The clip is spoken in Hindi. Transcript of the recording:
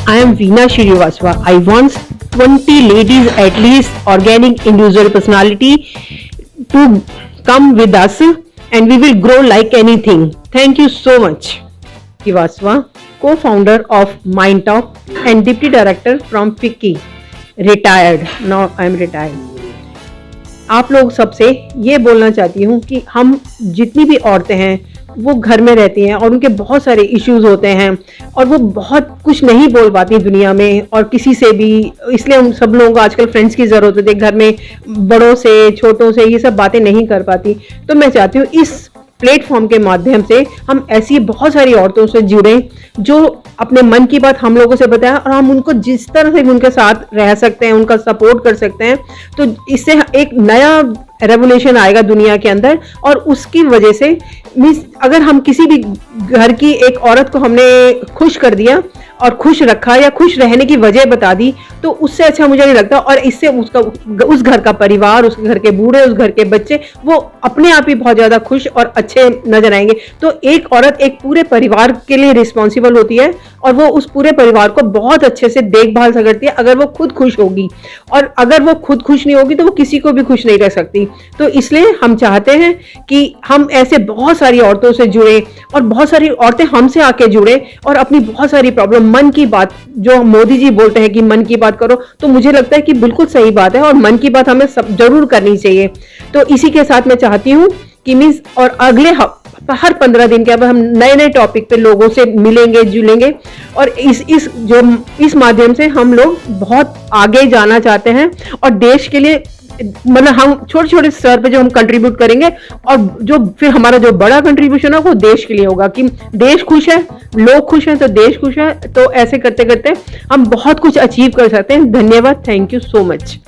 I am Veena Shrivastava. I want 20 ladies at least, organic individual personality to come with us and we will grow like anything. Thank you so much. Shrivastava, co-founder of MindTalk and deputy director from FICCI. Retired. Now I am retired. आप लोग सबसे ये बोलना चाहती हूँ कि हम जितनी भी औरतें हैं वो घर में रहती हैं और उनके बहुत सारे इश्यूज होते हैं और वो बहुत कुछ नहीं बोल पाती दुनिया में और किसी से भी, इसलिए हम सब लोगों को आजकल फ्रेंड्स की ज़रूरत होती है। घर में बड़ों से छोटों से ये सब बातें नहीं कर पाती। तो मैं चाहती हूँ इस प्लेटफॉर्म के माध्यम से हम ऐसी बहुत सारी औरतों से जुड़ें जो अपने मन की बात हम लोगों से बताएं और हम उनको जिस तरह से भी उनके साथ रह सकते हैं, उनका सपोर्ट कर सकते हैं। तो इससे एक नया रेवोल्यूशन आएगा दुनिया के अंदर। और उसकी वजह से मीन्स अगर हम किसी भी घर की एक औरत को हमने खुश कर दिया और खुश रखा या खुश रहने की वजह बता दी, तो उससे अच्छा मुझे नहीं लगता। और इससे उसका उस घर का परिवार, उस घर के बूढ़े, उस घर के बच्चे वो अपने आप ही बहुत ज़्यादा खुश और अच्छे नजर आएंगे। तो एक औरत एक पूरे परिवार के लिए रिस्पॉन्सिबल होती है और वो उस पूरे परिवार को बहुत अच्छे से देखभाल करती है अगर वो खुद खुश होगी। और अगर वो खुद खुश नहीं होगी तो वो किसी को भी खुश नहीं रख सकती। तो इसलिए हम चाहते हैं कि हम ऐसे बहुत सारी औरतों से जुड़े और बहुत सारी औरतें हमसे आके जुड़े और अपनी बहुत सारी प्रॉब्लम, मन की बात, जो मोदी जी बोलते हैं कि मन की बात करो, तो मुझे लगता है कि बिल्कुल सही बात है और मन की बात हमें सब जरूर करनी चाहिए। तो इसी के साथ मैं चाहती हूँ कि मीन्स और अगले हर 15 दिन के अब हम नए नए टॉपिक पे लोगों से मिलेंगे, जुलेंगे और इस माध्यम से हम लोग बहुत आगे जाना चाहते हैं और देश के लिए, मतलब हम छोटे छोटे स्तर पे जो हम कंट्रीब्यूट करेंगे और जो फिर हमारा जो बड़ा कंट्रीब्यूशन है वो देश के लिए होगा कि देश खुश है, लोग खुश हैं तो देश खुश है। तो ऐसे करते करते हम बहुत कुछ अचीव कर सकते हैं। धन्यवाद। Thank you so much.